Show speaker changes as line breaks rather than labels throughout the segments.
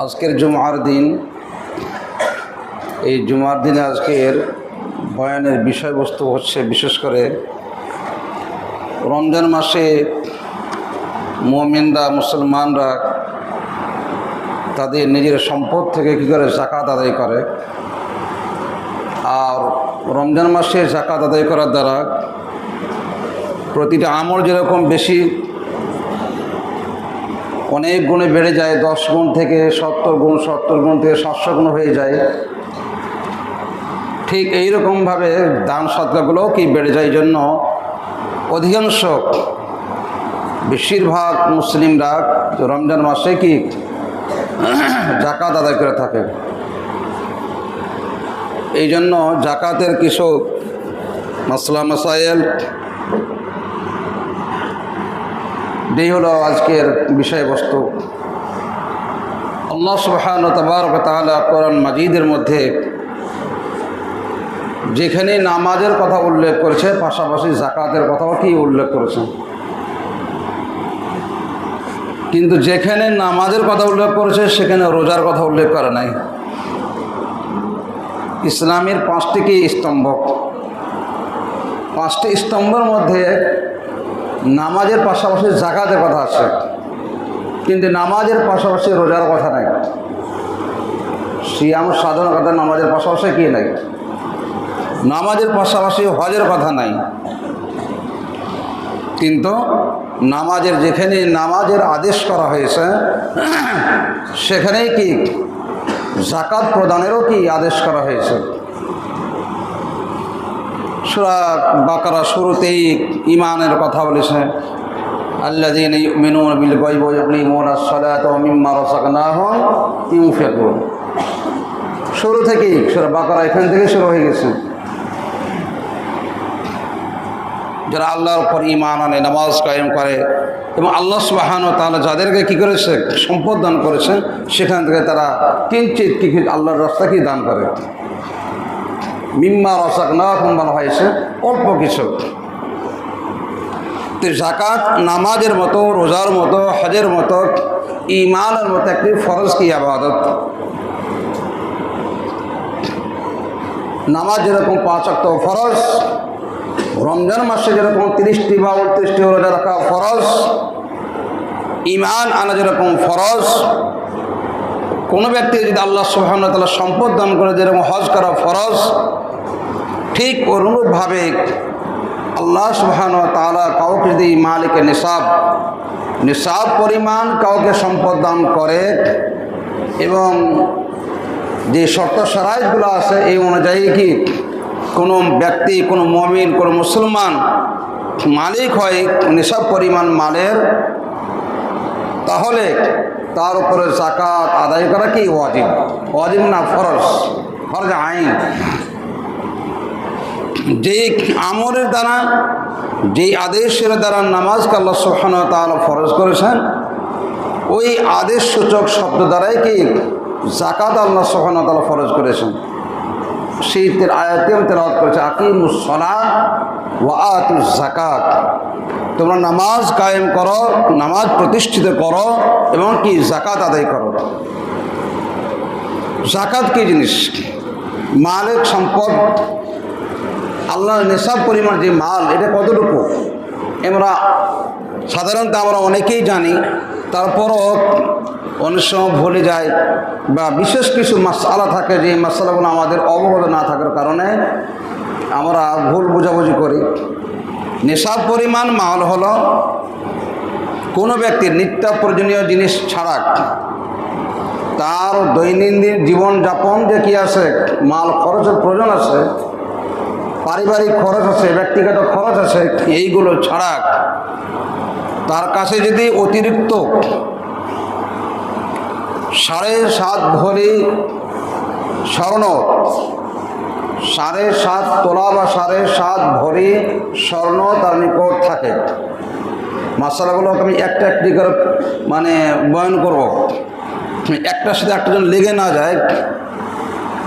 আজকের জুমার দিন, এই জুমার দিনে আজকের বয়ানের বিষয়বস্তু হচ্ছে বিশেষ করে রমজান মাসে মুমিনরা, মুসলমানরা তাদের নিজের সম্পদ থেকে কী করে যাকাত আদায় করে। আর রমজান মাসে যাকাত আদায় করার দ্বারা প্রতিটা আমল যেরকম বেশি অনেক গুণে বেড়ে যায়, 10 গুণ থেকে 70 গুণ, 70 গুণ থেকে 700 গুণ হয়ে যায়, ঠিক এইরকমভাবে দান সদকাগুলোও কি বেড়ে যায়। এই জন্য অধিকাংশ বেশিরভাগ মুসলিমরা রমজান মাসে কি যাকাত আদায় করে থাকে। এই জন্য যাকাতের কিছু মাসলা মাসাইল এই হলো আজকের বিষয়বস্তু। আল্লাহ সুবহানাহু ওয়া তাআলা কোরআন মাজিদের মধ্যে যেখানে নামাজের কথা উল্লেখ করেছে, পাশাপাশি যাকাতের কথাও কি উল্লেখ করেছেন। কিন্তু যেখানে নামাজের কথা উল্লেখ করেছে সেখানে রোজার কথা উল্লেখ করে নাই। ইসলামের 5টি কি স্তম্ভ, 5টি স্তম্ভের মধ্যে নামাজের পাশাপাশি যাকাতের কথা আছে, কিন্তু নামাজের পাশাপাশি রোজার কথা নাই। সিয়াম সাধন কথা নামাজের পাশাপাশি কি নাই, নামাজের পাশাপাশি হজের কথা নাই। কিন্তু নামাজের যেখানে নামাজের আদেশ করা হয়েছে সেখানেই কি যাকাত প্রদানেরও কি আদেশ করা হয়েছে। সূরা বাকারা শুরুতেই ঈমানের কথা বলেছে, আল্লাযীনা ইউমিনুনা বিল গায়বি ওয়া ইয়াকিমুনাস সালাতা ওয়া মিম্মা রাযাকনাহুম ইউনফিকুন। শুরু থেকেই সূরা বাকারা এখান থেকে শুরু হয়ে গেছে। যারা আল্লাহর উপর ঈমান আনে, নামাজ কায়েম করে এবং আল্লাহ সুবহানাহু ওয়া তাআলা যাদেরকে কী করেছে সম্পদ দান করেছেন, সেখান থেকে তারা কিঞ্চিত কি আল্লাহর রাস্তা কি দান করে। মিম্মা রাযাকনাহুম বলা হয়েছে অল্প কিছু। তো যাকাত নামাজের মতো, রোজার মতো, হজের মতো, ঈমানের মতো একটি ফরজ কি ইবাদত। নামাজ যেরকম 5 ওয়াক্ত ফরজ, রমজান মাসে যেরকম 30টি বা 29টি রোজা রাখা ফরজ, ঈমান আনা যেরকম ফরজ, কোনো ব্যক্তি যদি আল্লাহ সুবহানাহু ওয়া তাআলা সম্পদ দান করে যেরকম হজ করা ফরজ, ঠিক অনুরূপভাবে আল্লাহ সুবহানাহু ওয়া তাআলা কাউকে যদি মালিকে নিসাব পরিমাণ কাউকে সম্পদ দান করে এবং যে শর্ত শারাইতগুলো আছে এই অনুযায়ী কি কোনো ব্যক্তি, কোনো মুমিন, কোনো মুসলমান মালিক হয় নিসাব পরিমাণ মালের, তাহলে তার উপরে যাকাত আদায় করা কি ওয়াজিব। ওয়াজিব না ফরজ, ফরজ আইন। যে আমলের দ্বারা, যেই আদেশের দ্বারা নামাজকে আল্লাহ সুবহানাহু ওয়া তাআলা ফরজ করেছেন, ওই আদেশ সূচক শব্দ দ্বারাই কি যাকাত আল্লাহ সুবহানাহু ওয়া তাআলা ফরজ করেছেন। শীতের আয়াতেও তেলাওয়াত করেছে, আকিমুস সালাত ওয়া আতুজ যাকাত। তোমরা নামাজ কায়েম করো, নামাজ প্রতিষ্ঠিত করো এবং কি যাকাত আদায় করো। যাকাত কি জিনিস? মালের সম্পদ, আল্লাহর নিসাব পরিমাণ যে মাল, এটা কতটুকু সাধারণত আমরা অনেকেই জানি, তারপরও অনেক সময় ভুলে যায় বা বিশেষ কিছু মাসআলা থাকে যে মাসআলাগুলো আমাদের অবগত না থাকার কারণে আমরা ভুল বোঝাবুঝি করি। নিসাব পরিমাণ মাল হলো কোনো ব্যক্তির নিত্য প্রয়োজনীয় জিনিস ছাড়া তার দৈনন্দিন জীবনযাপন যে কী আছে, মাল খরচের প্রয়োজন আছে, পারিবারিক খরচ আছে, ব্যক্তিগত খরচ আছে, এইগুলো ছাড়া তার কাছে যদি অতিরিক্ত 7.5 ভরি স্বর্ণ, 7.5 তোলা বা 7.5 ভরি স্বর্ণ তার নিকট থাকে, মাসালাগুলোকে আমি একটা একটি করে বয়ন করব, একটার সাথে একটা যেন লেগে না যায়,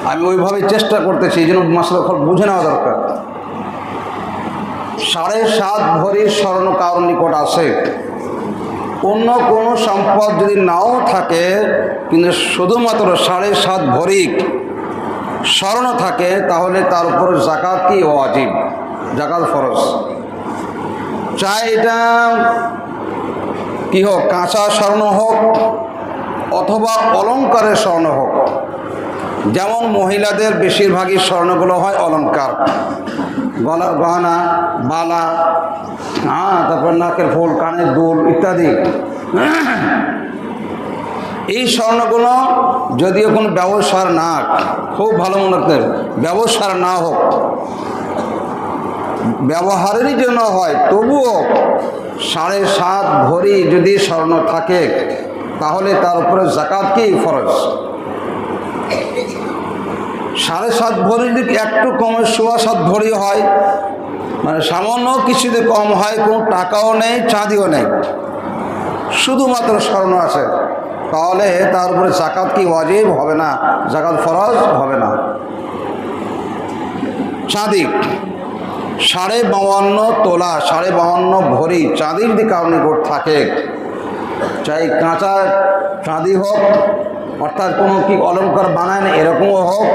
আমি ওইভাবেই চেষ্টা করতেছি। এই জন্য মাসালা বুঝে নেওয়া দরকার। 7.5 ভরি স্বর্ণ কারোর নিকট আছে, অন্য কোনো সম্পদ যদি নাও থাকে কিন্তু শুধুমাত্র 7.5 ভরি স্বর্ণ থাকে, তাহলে তার উপর জাকাত কি ওয়াজিব, জাকাত ফরজ। চাই এটা কি হোক, কাঁচা স্বর্ণ হোক অথবা অলংকারের স্বর্ণ হোক। যেমন মহিলাদের বেশিরভাগই স্বর্ণগুলো হয় অলংকার, গলা গহনা, বালা, তারপর নাকের ফুল, কানের দুল ইত্যাদি। এই স্বর্ণগুলো যদিও কোনো ব্যবসার না, খুব ভালো মনে রাখতে, ব্যবসার না হোক, ব্যবহারেরই জন্য হয়, তবুও 7.5 ভরি যদি স্বর্ণ থাকে তাহলে তার উপরে জাকাত কি ফরজ। 7.5 ভরি যদি একটু কমে 7.25 ভরি হয়, মানে সামান্য কিছুতে কম হয়, কোনো টাকাও নেই, চাঁদিও নেই, শুধুমাত্র স্বর্ণ আছে, তাহলে তার উপরে জাকাত কি ওয়াজিব হবে না, জাকাত ফরজ হবে না। চাঁদি 52.5 তোলা, 52.5 ভরি চাঁদির যদি কারণে গোট থাকে, চাই কাঁচা চাঁদি হোক, অর্থাৎ কোনো কি অলংকার বানায় না এরকমও হোক,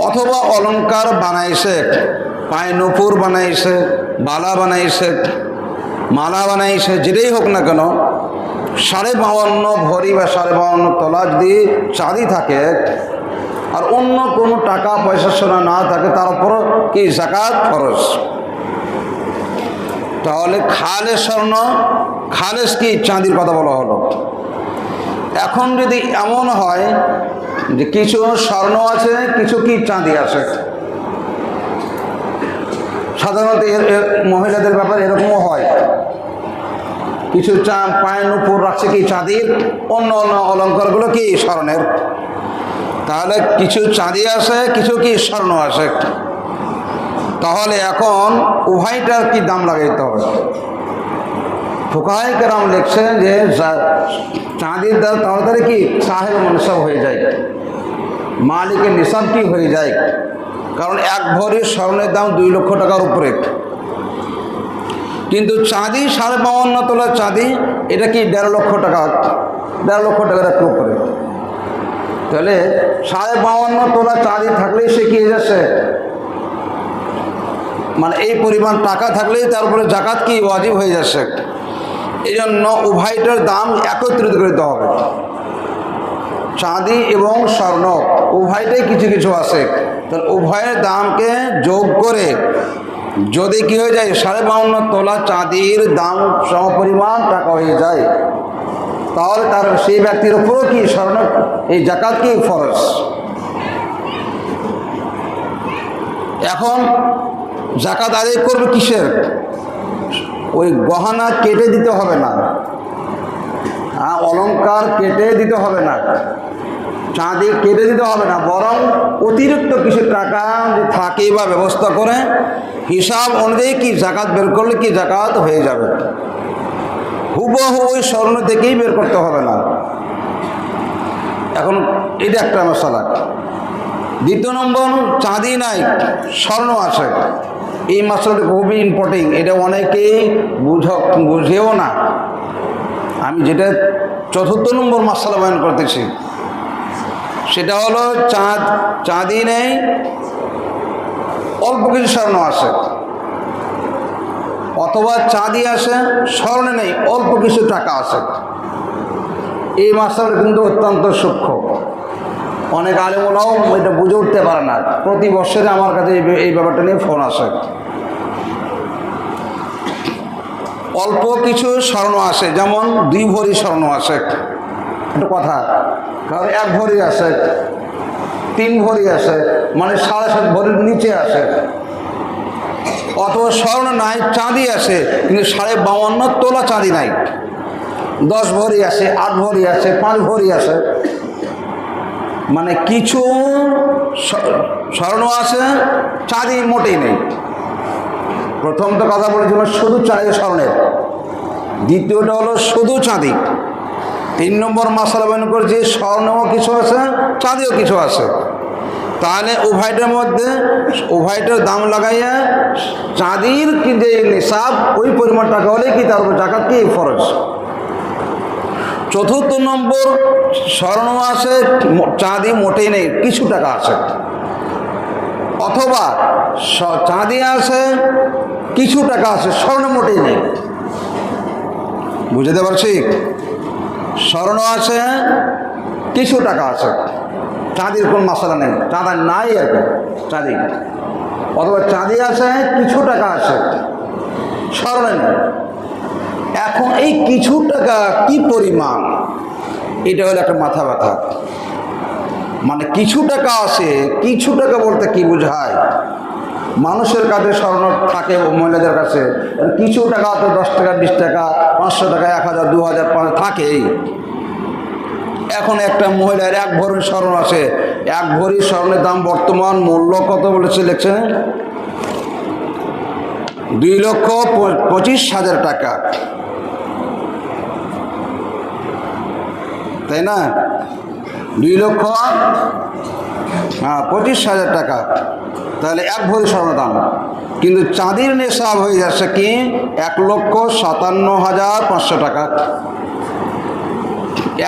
অথবা অলংকার বানাইছে, পায়ে নূপুর বানাইছে, বালা বানাইছে, মালা বানাইছে, যেটাই হোক না কেন, 52.5 ভরি বা 52.5 তোলা যদি চাঁদি থাকে আর অন্য কোনো টাকা পয়সা সোনা না থাকে, তার উপর কি জাকাত ফরজ। তাহলে খালেস স্বর্ণ, খালেস কি চাঁদির কথা বলা হলো। এখন যদি এমন হয় যে কিছু স্বর্ণ আছে, কিছু কি চাঁদি আছে, সাধারণত মহিলাদের ব্যাপারে এরকমও হয়, কিছু পায়ের উপর রাখছে কি চাঁদির, অন্য অন্য অলঙ্কারগুলো কি স্বর্ণের। তাহলে কিছু চাঁদি আছে, কিছু কি স্বর্ণ আছে, তাহলে এখন উভয়টার কি দাম লাগাইতে হবে। ফুকাহায়ে কেরাম লিখছেন যে চাঁদির দাম তাড়াতাড়ি কি সাহেব নিসাব হয়ে যায়, মালিকের নিসাব কি হয়ে যায়, কারণ 1 ভরি স্বর্ণের দাম 2 লক্ষ টাকার উপরে। কিন্তু চাঁদি 52.5 তোলা চাঁদি, এটা কি 1.5 লক্ষ টাকা, 1.5 লক্ষ টাকার একটু উপরে। তাহলে 52.5 তোলা চাঁদি থাকলেই সে কি হয়ে যাচ্ছে, মানে এই পরিমাণ টাকা থাকলেই তার উপরে জাকাত কি ওয়াজিব হয়ে যাচ্ছে। এই জন্য উভয়টার দাম একত্রিত করতে হবে, চাঁদি এবং স্বর্ণ উভয়টাই কিছু কিছু আছে, তাহলে উভয়ের দামকে যোগ করে যদি কি হয়ে যায় 52.5 তোলা চাঁদির দাম সমপরিমাণ টাকা হয়ে যায়, তাহলে তার সেই ব্যক্তির উপরও কি স্বর্ণ এই জাকাত কি ফরজ। এখন জাকাত আদায় করবে কিসের, ওই গহনা কেটে দিতে হবে না, অলংকার কেটে দিতে হবে না, চাঁদি কেটে দিতে হবে না, বরং অতিরিক্ত কিছু টাকা যে থাকে বা ব্যবস্থা করে হিসাব অনুযায়ী কি জাকাত বের করলে কি জাকাত হয়ে যাবে। হুবহু ওই স্বর্ণ থেকেই বের করতে হবে না। এখন এটা একটা মশলা। দ্বিতীয় নম্বর, চাঁদি নাই, স্বর্ণ আছে, এই মশলাটা খুবই ইম্পর্টেন্ট, এটা অনেকেই বুঝেও না। আমি যেটা 4র্থ নম্বর মশলা বয়ান করতেছি সেটা হলো চাঁদি নেই, অল্প কিছু স্বর্ণ আছে, অথবা চাঁদি আছে স্বর্ণ নেই, অল্প কিছু টাকা আছে। এই মশলাটা কিন্তু অত্যন্ত সূক্ষ্ম, অনেক আলেমরাও এটা বুঝে উঠতে পারে না। প্রতি বছরে আমার কাছে এই ব্যাপারটা নিয়ে ফোন আসে। অল্প কিছু স্বর্ণ আছে, যেমন 2 ভরি স্বর্ণ আছে, একটা কথা, কারণ 1 ভরি আছে, 3 ভরি আছে, মানে 7.5 ভরির নিচে আছে। অথবা স্বর্ণ নাই, চাঁদি আছে, কিন্তু 52.5 তোলা চাঁদি নাই, 10 ভরি আছে, 8 ভরি আছে, 5 ভরি আছে, মানে কিছু স্বর্ণ আছে, চাঁদি মোটেই নেই। প্রথম তো কথা বলেছিল শুধু চাঁদি স্বর্ণের, দ্বিতীয়টা হলো শুধু চাঁদি, 3 নম্বর মশলা বের করেছি স্বর্ণও কিছু আছে, চাঁদিও কিছু আছে। তাহলে উভয়টার মধ্যে উভয়টার দাম লাগাইয়া চাঁদির যে নিসাব ওই পরিমাণ টাকা হলে কি তার উপর জাকাত কি ফরজ। চতুর্থ নম্বর, স্বর্ণ আছে, চাঁদি মোটেই নেই, কিছু টাকা আছে। অথবা চাঁদি আছে, কিছু টাকা আছে, স্বর্ণ মোটেই নেই। বুঝতে পারছি? স্বর্ণ আছে, কিছু টাকা আছে, চাঁদির কোন মশলা নেই, চাঁদা নাই আর কি, চাঁদি। অথবা চাঁদি আছে, কিছু টাকা আছে, স্বর্ণ নেই। এখন এই কিছু টাকা কি পরিমাণ, এটা হলো একটা মাথা ব্যথা। মানে কিছু টাকা আছে, কিছু টাকা বলতে কি বোঝায়? মানুষের কাছে স্বর্ণ থাকে, মহিলাদের কাছে কিছু টাকা, তো 10 টাকা, 20 টাকা, 500 টাকা, 1000, 2000, 5000 থাকেই। এখন একটা মহিলার 1 ভরি স্বর্ণ আছে, 1 ভরি স্বর্ণের দাম বর্তমান মূল্য কত বলেছে, লিখছে 2,25,000 টাকা, তাই না? 2,25,000 টাকা, তাহলে 1 ভরি স্বর্ণ দাম। কিন্তু চাঁদির নেশাব হয়ে যাচ্ছে কি 1,57,500 টাকা।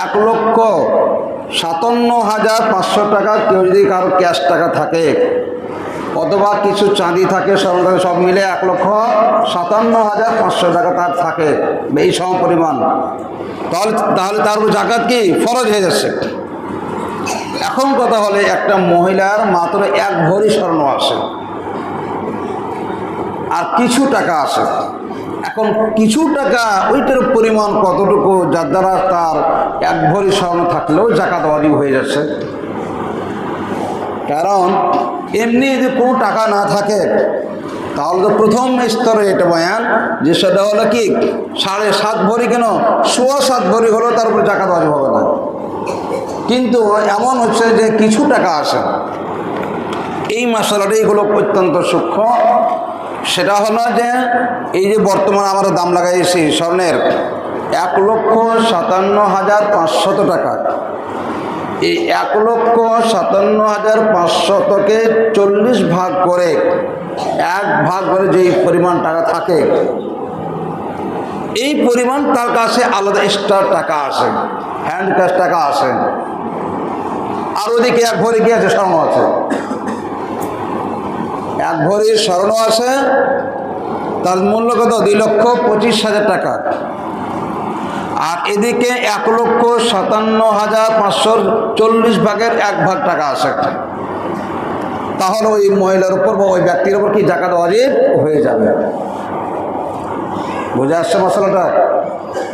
1,57,500 টাকা। কেউ যদি কারো ক্যাশ টাকা থাকে অথবা কিছু চাঁদি থাকে, স্বর্ণ থাকে, সব মিলে 1,57,500 টাকা তার থাকে, এই সম পরিমাণ। তাহলে তার উপর জাকাত কি ফরজ হয়ে যাচ্ছে। এখন কথা হলে একটা মহিলার মাত্র 1 ভরি স্বর্ণ আছে আর কিছু টাকা আছে। এখন কিছু টাকা ওইটার পরিমাণ কতটুকু, যার দ্বারা তার 1 ভরি স্বর্ণ থাকলেও জাকাত ওয়াজিব হয়ে যাচ্ছে। কারণ এমনি যদি কোনো টাকা না থাকে তাহলে তো প্রথম স্তরে এটা বয়ান যে সেটা হলো কি 7.5 ভরি, কেন 7.25 ভরি হলেও তার উপরে জাকাত ওয়াজিব হবে না। কিন্তু এমন হচ্ছে যে কিছু টাকা আসে, এই মশলাটা এইগুলো অত্যন্ত সূক্ষ্ম। সেটা হলো যে এই যে বর্তমানে আমরা দাম লাগাইছি স্বর্ণের 1,57,500 টাকা, এই 1,57,500কে 40 ভাগ করে 1 ভাগ করে যেই পরিমাণ টাকা থাকে, এই পরিমাণ তার কাছে আলাদা এক্সট্রা টাকা আসে, হ্যান্ড ক্যাশ টাকা আসে। আর ওদিকে 1 ভরি কি আছে, স্বর্ণ আছে, 1 ভরি স্বর্ণ আছে, তার মূল্য কত 2,25,000 টাকা। আর এদিকে 1,57,500 40 ভাগের 1 ভাগ টাকা আসে। তাহলে ওই মহিলার উপর বা ওই ব্যক্তির উপর কি জাকাত ওয়াজিব হয়ে যাবে। বুঝে আসছে মশলাটা?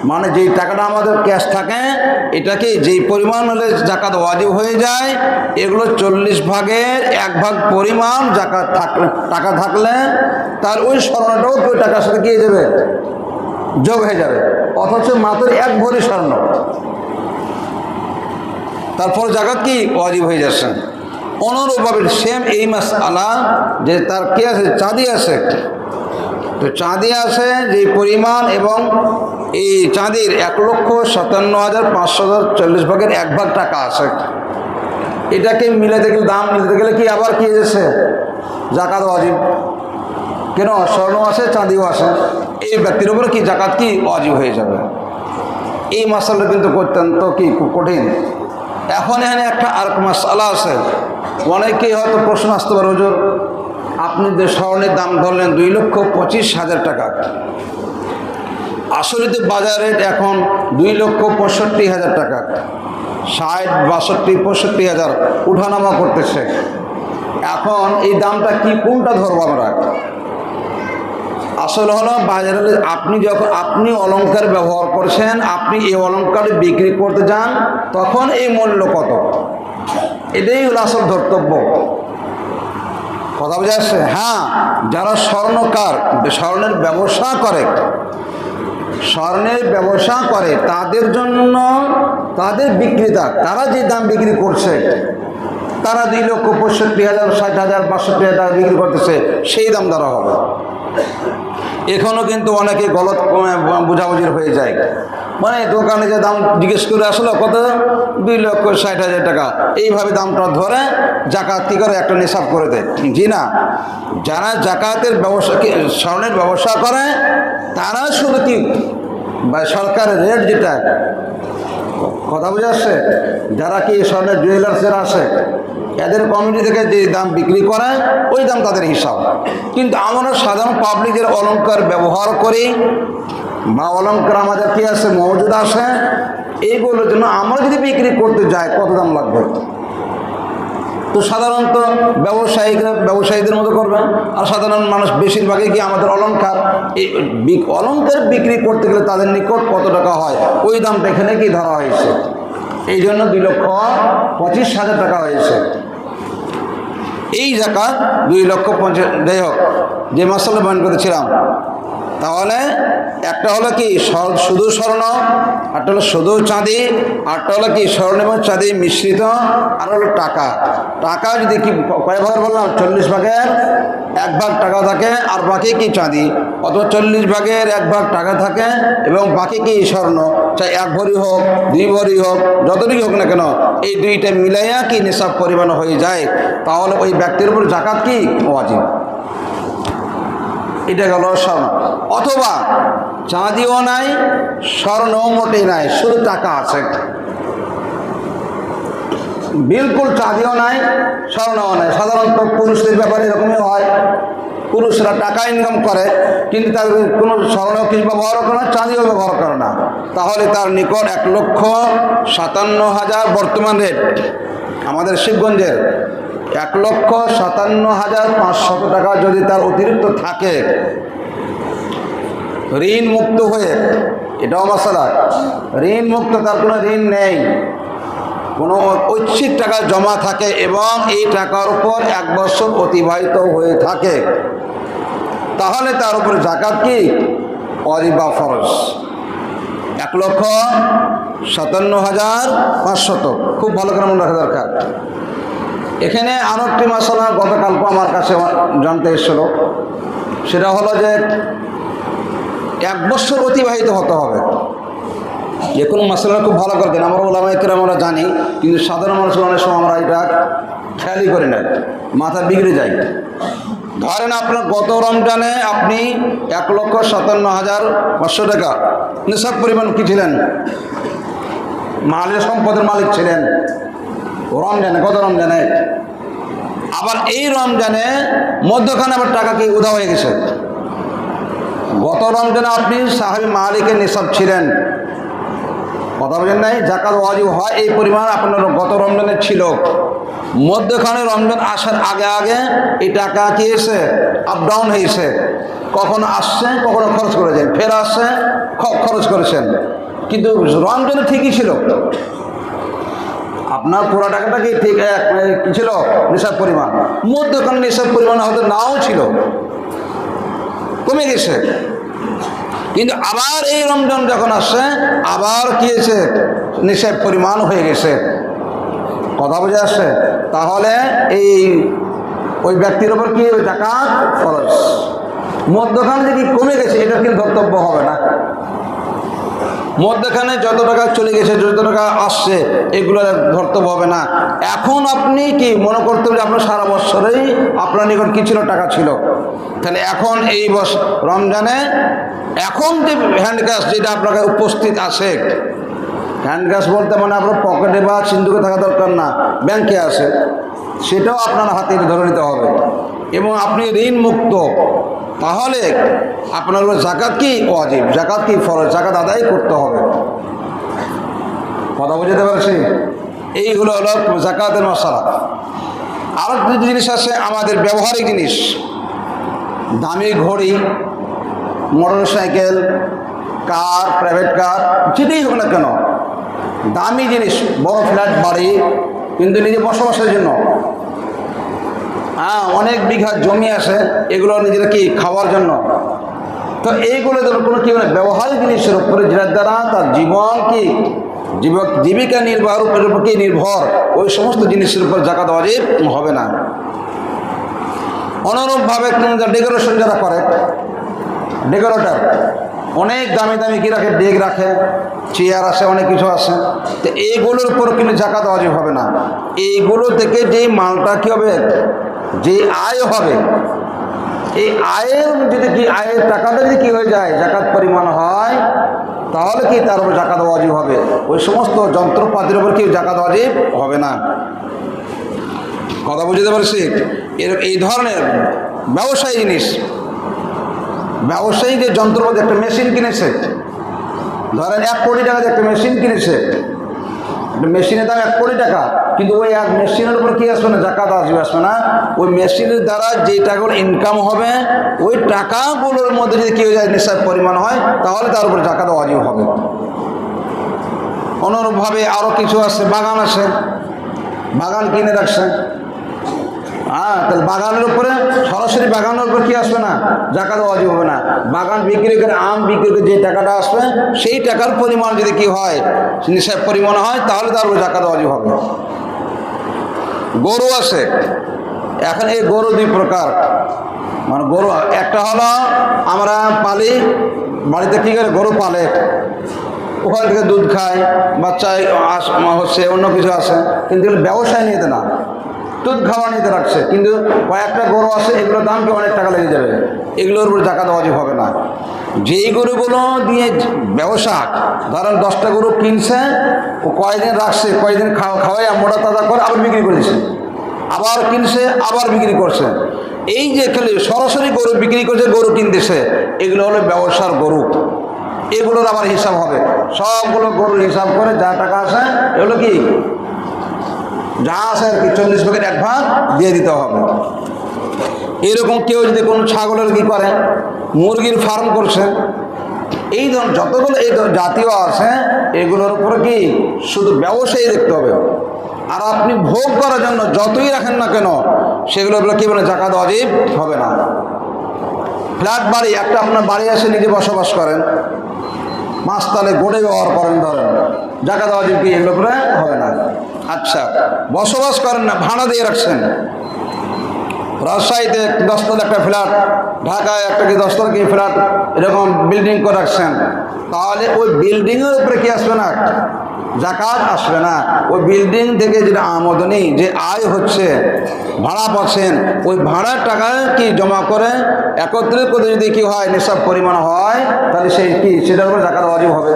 মানে যেই টাকাটা আমাদের ক্যাশ থাকে, এটাকে যেই পরিমাণ হলে জাকাত ওয়াজিব হয়ে যায়, এগুলো 40 ভাগের 1 ভাগ পরিমাণ জাকাত টাকা থাকলে তার ওই স্বর্ণটাও ওই টাকার সাথে কি হয়ে যাবে, যোগ হয়ে যাবে। অথচ মাত্র 1 ভরি স্বর্ণ, তারপর জাকাত কি ওয়াজিব হয়ে যাচ্ছে। অনুরূপভাবে সেম এই মাসআলা যে তার কি আছে, চাঁদি আছে, তো চাঁদি আছে যে পরিমাণ, এবং এই চাঁদির 1,57,500 40 ভাগের 1 ভাগ টাকা আছে, এটাকে মিলাতে গেলে, দাম মিলাতে গেলে কি আবার কি হয়েছে, জাকাত ওয়াজিব। কেন? স্বর্ণ আছে, চাঁদিও আছে, এই ব্যক্তির উপরে কি জাকাত কি ওয়াজিব হয়ে যাবে। এই মাসালা কিন্তু অত্যন্ত কি খুব কঠিন। এখন এখানে একটা আর মাসালা আছে, অনেকেই হয়তো প্রশ্ন আসতে পারে, হুজুর আপনি যে স্বর্ণের দাম ধরলেন 2,25,000 টাকা, আসলে তো বাজার রেট এখন 2,65,000 টাকা, 60, 62, 65,000 উঠানামা করতেছে। এখন এই দামটা কি, কোনটা ধরবো আমরা? আসলে হলো বাজারে আপনি অলংকার ব্যবহার করছেন, আপনি এই অলংকার বিক্রি করতে যান, তখন এই মূল্য কত, এটাই হলো আসল ধর্তব্য। কথা বোঝা যাচ্ছে? হ্যাঁ, যারা স্বর্ণকার, স্বর্ণের ব্যবসা করে তাদের জন্য, তাদের বিক্রেতা, তারা যে দাম বিক্রি করছে, তারা 2,65,000, 60,000, 62,000 বিক্রি করতেছে, সেই দাম দ্বারা হবে। এখনও কিন্তু অনেকে গলত বোঝাবুঝির হয়ে যায়, মানে দোকানে যে দাম জিজ্ঞেস করে আসলো কত, 2,60,000 টাকা, এইভাবে দামটা ধরে জাকাত কি করে একটা নিসাব করে দেয়। জি না, যারা জাকাতের ব্যবসা, স্বর্ণের ব্যবসা করে, তারা শুধু কি বা সরকারের রেট যেটা কথা বুঝে আসছে? যারা কি স্বর্ণের জুয়েলার্সের আসে, এদের কমিটি থেকে যে দাম বিক্রি করে ওই দাম তাদের হিসাব। কিন্তু আমরা সাধারণ পাবলিকের অলংকার ব্যবহার করি বা অলংকার আমাদের কি আছে মজুদ আছে, এইগুলোর জন্য আমরা যদি বিক্রি করতে যাই কত দাম লাগবে? তো সাধারণত ব্যবসায়ীদের মতো করবেন, আর সাধারণ মানুষ বেশিরভাগই কি আমাদের অলংকার, এই অলংকার বিক্রি করতে গেলে তাদের নিকট কত টাকা হয় ওই দামটা এখানে কি ধরা হয়েছে। এই জন্য 2,25,000 টাকা হয়েছে। এই জাকাত 2,50,000। যাই হোক, যে মশলা বয়ান করেছিলাম, তাহলে একটা হলো কি শুধু স্বর্ণ, আরটা হলো শুধু চাঁদি, আরটা হলো কি স্বর্ণ এবং চাঁদি মিশ্রিত, আর হলো টাকা। টাকা যদি কি কয় ভাগের বললাম, 40 ভাগের 1 ভাগ টাকা থাকে আর বাকি কি চাঁদি, অথবা 40 ভাগের 1 ভাগ টাকা থাকে এবং বাকি কি স্বর্ণ, চাই 1 ভরি হোক 2 ভরি হোক যতটুকু হোক না কেন, এই দুইটা মিলাইয়া কি নিসাব পরিমাণ হয়ে যায়, তাহলে ওই ব্যক্তির উপর জাকাত কি ওয়াজিব। এটা গেল স্বর্ণ। অথবা চাঁদিও নাই, স্বর্ণও মোটেই নাই, শুধু টাকা আছে, বিলকুল চাঁদিও নাই স্বর্ণও নাই। সাধারণত পুরুষদের ব্যাপারে এরকমই হয়, পুরুষরা টাকা ইনকাম করে কিন্তু তার কোনো স্বর্ণ কিছু ব্যবহারও করে না, চাঁদিও ব্যবহার করে না, তাহলে তার নিকট 1,57,000 বর্তমান রেট আমাদের শিবগঞ্জের 1,57,500 টাকা যদি তার অতিরিক্ত থাকে ঋণ মুক্ত হয়ে, এটাও মশলা, ঋণ মুক্ত, তার কোনো ঋণ নেই, কোনো ঐচ্ছিক টাকা জমা থাকে এবং এই টাকার উপর 1 বছর অতিবাহিত হয়ে থাকে, তাহলে তার উপর জাকাত কি ওয়াজিব বা ফরজ। 1,57,500 খুব ভালো করে মনে রাখা দরকার। এখানে আরও একটি মশলা গতকালকে আমার কাছে জানতে এসেছিল, সেটা হলো যে 1 বছর অতিবাহিত হতে হবে। যে কোনো মশলা খুব ভালো করে দেন, আমরা ওলামায়ে কেরাম আমরা জানি, কিন্তু সাধারণ মানুষ অনেক সময় আমরা এটা খেয়ালই করি না, মাথা বিগড়ে যায়। ধরেন আপনার গত রমজানে আপনি 1,57,500 টাকা নিসাব পরিমাণ কি ছিলেন, মালের সম্পদের মালিক ছিলেন রমজানে, গত রমজানে। আবার এই রমজানে মধ্যখানে আবার টাকা কি উধাও হয়ে গেছে। গত রমজানে আপনি সাহাবী মালিকের নিসাব ছিলেন, কথা বলেন নাই, জাকাত ওয়াজিব হয় এই পরিমাণ আপনার গত রমজানে ছিল। মধ্যখানে রমজান আসার আগে আগে এই টাকা কি হয়েছে, আপ ডাউন হয়েছে, কখনো আসছে কখনো খরচ করেছেন, ফের আসছে খরচ করেছেন, কিন্তু রমজানে ঠিকই ছিল, আপনার পুরো টাকাটা কি ঠিক কি ছিল নিসাব পরিমাণ, মধ্যখানে নিসাব পরিমাণ হয়তো নাও ছিল, কমে গেছে। কিন্তু আবার এই রমজান যখন আসছে আবার কি হয়েছে, নিসাব পরিমাণ হয়ে গেছে, কথা বুঝে আসছে। তাহলে এই ওই ব্যক্তির উপর কি জাকাত ফরজ। মধ্যখানে যদি কমে গেছে এটা কিন্তু ধর্তব্য হবে না, মধ্যখানে যত টাকা চলে গেছে যত টাকা আসছে এগুলো ধর্তব্য হবে না। এখন আপনি কি মনে করতে হবে আপনার সারা বছরেই আপনার নিকট কি ছিল, টাকা ছিল, তাহলে এখন এই রমজানে এখন যে হ্যান্ড ক্যাশ যেটা আপনার উপস্থিত আছে, হ্যান্ড ক্যাশ বলতে মানে আপনার পকেটে বা সিন্ধুকে থাকা দরকার না, ব্যাংকে আছে, সেটাও আপনার হাতে ধরে নিতে হবে এবং আপনি ঋণ মুক্ত, তাহলে আপনার জাকাত কি ওয়াজিব, জাকাত কি ফরজ, জাকাত আদায় করতে হবে। কথা বুঝতে পারছি? এইগুলো হলো জাকাতের মশলা। আরও কিছু জিনিস আছে আমাদের ব্যবহারিক জিনিস, দামি ঘড়ি, মোটর সাইকেল, কার, প্রাইভেট কার, যেটাই হোক না কেন, দামি জিনিস, বড় ফ্ল্যাট বাড়ি, কিন্তু নিজে বসবাসের জন্য, অনেক বিঘা জমি আছে, এগুলো নিজেরা কি খাওয়ার জন্য, তো এইগুলো কোনো কি ব্যবহারিক জিনিসের উপরে যেটার দ্বারা তার জীবন কি জীবিকা নির্বাহের উপর কি নির্ভর, ওই সমস্ত জিনিসের উপর জাকাত ওয়াজিব হবে না। অনুরূপভাবে ডেকোরেশন যারা করে, ডেকোরেটর অনেক দামি দামি কি রাখে, ডেক রাখে, চেয়ার আছে, অনেক কিছু আছে, তো এইগুলোর উপর কিন্তু জাকাত ওয়াজিব হবে না। এইগুলো থেকে যে মালটা কী হবে, যে আয় হবে, এই আয়ের যদি কি আয়ের টাকাটা যদি কী হয়ে যায় জাকাত পরিমাণ হয়, তাহলে কি তার উপর জাকাত ওয়াজিব হবে। ওই সমস্ত যন্ত্রপাতির উপর কি জাকাত ওয়াজিব হবে না। কথা বুঝতে পারছি। এই ধরনের ব্যবসায়ী জিনিস, ব্যবসায়ী যে যন্ত্রপাতি, একটা মেশিন কিনেছে, ধরেন 1 কোটি টাকা দিয়ে একটা মেশিন কিনেছে, একটা মেশিনের দাম 1 কোটি টাকা, কিন্তু ওই এক মেশিনের উপর কি আসবে না, জাকাত আসবে না। ওই মেশিনের দ্বারা যে টাকাগুলো ইনকাম হবে, ওই টাকাগুলোর মধ্যে যদি কি হয়ে যায়, নিঃশ্বাস পরিমাণ হয়, তাহলে তার উপর জাকাত ওয়াজিব হবে। অনুরূপভাবে আরও কিছু আছে, বাগান আছে, বাগান কিনে রাখছে, তাহলে বাগানের উপরে সরাসরি বাগানের উপর কি আসবে না, জাকাত ওয়াজিব হবে না। বাগান বিক্রি করে, আম বিক্রি করে যে টাকাটা আসবে, সেই টাকার পরিমাণ যদি কি হয়, নিঃশ্বাস পরিমাণ হয়, তাহলে তার উপর জাকাত ওয়াজিব হবে। গরু আছে, এখন এই গরু 2 প্রকার, মানে গরু একটা হলো আমরা পালি, বাড়িতে কী করে গরু পালে, ওখান থেকে দুধ খায়, বাচ্চা হচ্ছে, অন্য কিছু আছে, কিন্তু এগুলো ব্যবসায় নিতে না, দুধ খাওয়া নিতে রাখছে, কিন্তু কয়েকটা গরু আছে, এগুলোর দাম কি অনেক টাকা লেগে যাবে, এগুলোর উপর জাকাত ওয়াজিব হবে না। যেই গরুগুলো দিয়ে ব্যবসা, ধরেন 10টা গরু কিনছে, ও কয়েকদিন রাখছে, কয়েকদিন খাওয়াই মোটা তাজা করে আবার বিক্রি করে দিচ্ছে, আবার কিনছে, আবার বিক্রি করছে, এই যে খালি সরাসরি গরু বিক্রি করছে, গরু কিনতেছে, এগুলো হলো ব্যবসার গরু, এগুলোর আবার হিসাব হবে। সবগুলো গরুর হিসাব করে যা টাকা আসে, এগুলো কি যা আছে আর কি 40 ভাগের 1 ভাগ দিয়ে দিতে হবে। এরকম কেউ যদি কোনো ছাগলের কি করে, মুরগির ফার্ম করছে, এই ধরনের যতগুলো এই জাতীয় আছে, এগুলোর উপরে কি শুধু ব্যবসায়ী দেখতে হবে। আর আপনি ভোগ করার জন্য যতই রাখেন না কেন, সেগুলোর উপরে কি বলে, জাকাত ওয়াজিব হবে না। ফ্ল্যাট বাড়ি, একটা আপনার বাড়ি আসে, নিজে বসবাস করেন, মাসতালে গড়ে ব্যবহার করেন, ধরেন জাকাত ওয়াজিব কি এগুলো উপরে হবে না। আচ্ছা, বসবাস করেন না, ভাড়া দিয়ে রাখছেন, রাজশাহীতে 10 তলা একটা ফ্ল্যাট, ঢাকায় একটা কি 10 তলা কি ফ্ল্যাট, এরকম বিল্ডিং করে রাখছেন, তাহলে ওই বিল্ডিংয়ের উপরে কি আসবে না, জাকাত আসবে না। ওই বিল্ডিং থেকে যেটা আমদানি, যে আয় হচ্ছে, ভাড়া পাচ্ছেন, ওই ভাড়ার টাকা কি জমা করে একত্রিত করে যদি কি হয়, নিঃশ্বাস পরিমাণ হয়, তাহলে সেই কি সেটার উপরে জাকাত ওয়াজিব হবে।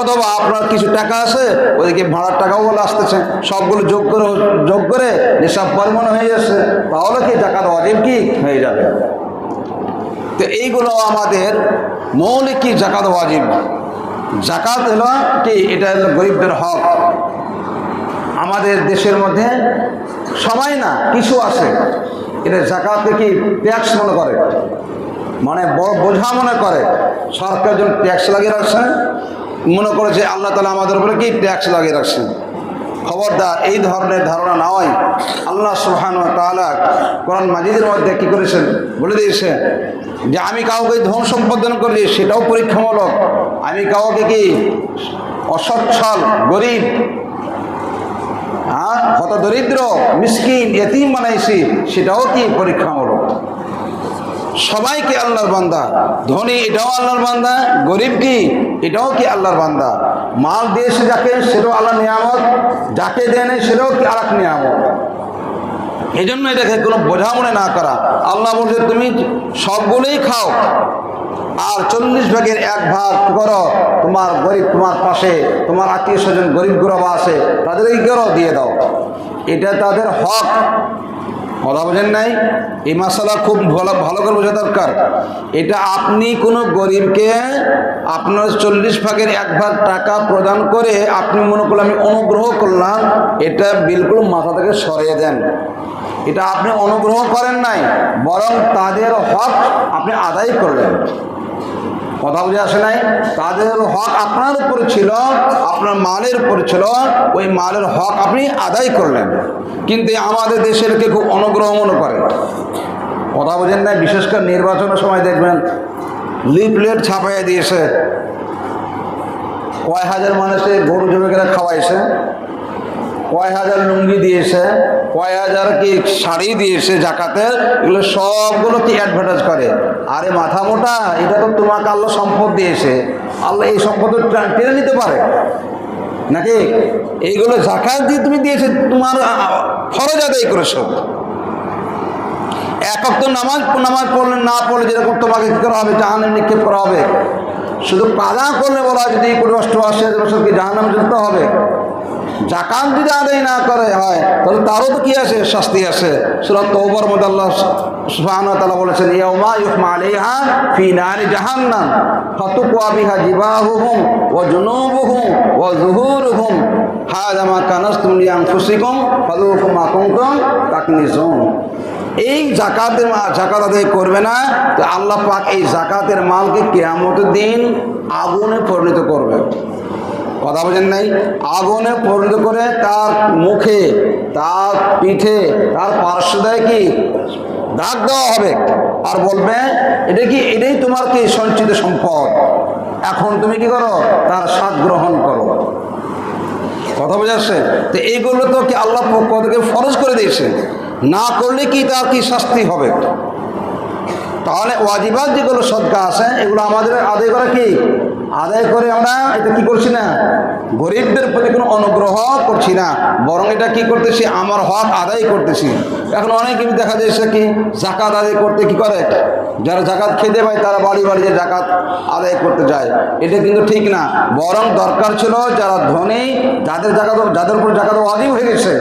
অথবা আপনার কিছু টাকা আছে, ওইদিকে ভাড়ার টাকাও বলে আসতেছে, সবগুলো যোগ করে নিঃশ্বাস পরিমাণ হয়ে যাচ্ছে, তাহলে কি জাকাত ওয়াজিব কি হয়ে যাবে। তো এইগুলো আমাদের মৌলিক কি জাকাত ওয়াজিব। জাকাত হলো কি, এটা হলো গরিবদের হক। আমাদের দেশের মধ্যে সবাই না, কিছু আছে, এটা জাকাতকে কি ট্যাক্স মনে করে, মানে বড় বোঝা মনে করে, সরকার জন্য ট্যাক্স লাগিয়ে রাখছেন, মনে করেছে আল্লাহ তাআলা আমাদের উপরে কি ট্যাক্স লাগিয়ে রাখছেন। খবরদার, এই ধরনের ধারণা নয়। আল্লাহ সুবহানাহু ওয়া তাআলা কোরআন মাজিদের মধ্যে কি করেছেন, বলে দিয়েছে যে আমি কাউকে ধন সম্পদ দান করলে সেটাও পরীক্ষামূলক, আমি কাউকে কি অসচ্ছল, গরিব, হত দরিদ্র, মিসকিন, ইতিম বানাইছি, সেটাও কি পরীক্ষামূলক। সবাইকে আল্লাহর বান্দা, ধনী এটাও আল্লাহর বান্দা, গরিব কি এটাও কি আল্লাহর বান্দা, মাল দিয়েছে যাকে সেটাও আল্লাহর নিয়ামত, যাকে দেয় নেই সেটাও কি আর এক নিয়ামত। এই জন্য এটাকে কোনো বোঝা মনে না করা। আল্লাহ বলছে তুমি সবগুলোই খাও, আর 40 ভাগের 1 ভাগ করো তোমার গরিব, তোমার পাশে তোমার আত্মীয় স্বজন গরিব গুরবা আছে, তাদেরকে করো, দিয়ে দাও, এটা তাদের হক। কথা বোঝেন নাই? এই মশলা খুব ভালো করে বোঝা দরকার। এটা আপনি কোনো গরিবকে আপনার 40 ভাগের 1 ভাগ টাকা প্রদান করে আপনি মনে করলেন আমি অনুগ্রহ করলাম, এটা বিলকুল মাথা থেকে সরিয়ে দেন। এটা আপনি অনুগ্রহ করেন নাই, বরং তাদের হক আপনি আদায় করলেন। কথা বুঝে আসে নাই? তাদের হক আপনার উপর ছিল, আপনার মালের উপর ছিল, ওই মালের হক আপনি আদায় করলেন। কিন্তু আমাদের দেশের কে খুব অনুগ্রহ মনে করে। কথা বোঝেন না? বিশেষ করে নির্বাচনের সময় দেখবেন লিফলেট ছাপাইয়া দিয়েছে, কয় হাজার মানুষের গরু জমে গেলে খাওয়াইছে, কয় হাজার লুঙ্গি দিয়েছে, কয় হাজার কি শাড়ি দিয়েছে জাকাতের, এগুলো সবগুলো কি অ্যাডভার্টাইজ করে। আরে মাথা মোটা, এটা তো তোমাকে আল্লাহ সম্পদ দিয়েছে, আল্লাহ এই সম্পদ টেনে নিতে পারে নাকি? এইগুলো জাকাত দিয়ে তুমি দিয়েছে, তোমার ফরজ আদায় করেছো। এক ওয়াক্ত নামাজ পড়লে না পড়লে যেরকম তোমাকে কী করা হবে, জাহান্নামে নিক্ষেপ করা হবে। শুধু কাজা করলে বলা হয় যদি 20 বছর 80 বছর কি জাহান্নামে যেতে হবে? জাকাত যদি আদায় না করে হয় তাহলে তারও তো কি আছে, শাস্তি আছে। সূরা তাওবার মধ্যে আল্লাহ সুবহানাহু ওয়া তাআলা বলেছেন, ইয়াউমা ইউহমা আলাইহা ফি নারি জাহান্নাম ফাতুকওয়া বিহা জিবাহুহুম ওয়া জুনুবুহুম ওয়া যুহুরুহুম হাযা মা কানাসতুম লিআনফুসিকুম ফাযুকু মা কুনতুম তাকনিজুন। এই জাকাত আদায় করবে না তো আল্লাহ পাক এই জাকাতের মালকে কিয়ামতের দিন আগুনে পরিণত করবে। কথা বোঝেন নাই? আগুনে পরিণত করে তার মুখে, তার পিঠে, তার পার্শ্বদায় কি দাগ দেওয়া হবে, আর বলবে এটা কি, এটাই তোমার কি সঞ্চিত সম্পদ, এখন তুমি কি করো, তার স্বাদ গ্রহণ করো। কথা বোঝা যাচ্ছে? তো এইগুলো তো কি আল্লাহ পক্ষ থেকে ফরজ করে দিয়েছে, না করলে কি তার কি শাস্তি হবে। তাহলে ওয়াজিবাত যেগুলো সদকা আছে এগুলো আমাদের আদায় করা কি, আদায় করে আমরা এটা কি করছি না, গরিবদের প্রতি কোনো অনুগ্রহ করছি না, বরং এটা কি করতেছি, আমার হক আদায় করতেছি। এখন অনেকে দেখা যাচ্ছে কি জাকাত আদায় করতে কি করে, যারা জাকাত খেতে পায় তারা বাড়ি বাড়ি যে জাকাত আদায় করতে যায়, এটা কিন্তু ঠিক না। বরং দরকার ছিল যারা ধনী, যাদের উপর জাকাত ওয়াজিব হয়ে গেছে,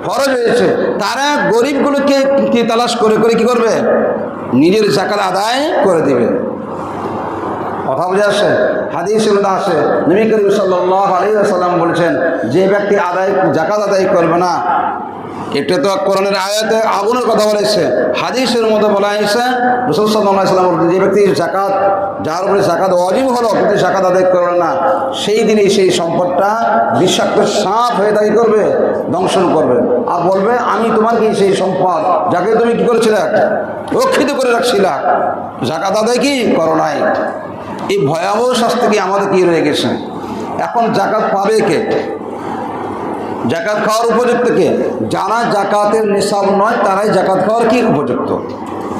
ফরজ হয়েছে, তারা গরিবগুলোকে কি তালাশ করে করে কি করবে, নিজের জাকাত আদায় করে দিবে। কথা বোঝা আসে? হাদিসের মধ্যে আসে নবী করিম সাল্লাল্লাহু আলাইহি ওয়াসাল্লাম বলেছেন, যে ব্যক্তি জাকাত আদায় করবে না, এটা তো কোরআনের আয়াতে আগুনের কথা বলেছে, হাদিসের মধ্যে বলা হয়েছে রাসূল সাল্লাল্লাহু আলাইহি ওয়াসাল্লাম বলেছেন, যে ব্যক্তি জাকাত, যার উপরে জাকাত ওয়াজিব হলো কিন্তু জাকাত আদায় করবে না, সেই দিনই সেই সম্পদটা বিষাক্ত সাপ হয়ে তাকে করবে, দংশন করবে, আর বলবে আমি তোমার কি সেই সম্পদ যাকে তুমি কি করেছিলে, রক্ষিত করে রাখছিলা, জাকাত আদায় কি করো নাই। এই ভয়াবহ শাস্তি কি আমাদের কি রয়ে গেছে। এখন জাকাত পাবে কে, জাকাত খাওয়ার উপযুক্ত কে? যারা জাকাতের নিসাব নয় তারাই জাকাত খাওয়ার কি উপযুক্ত।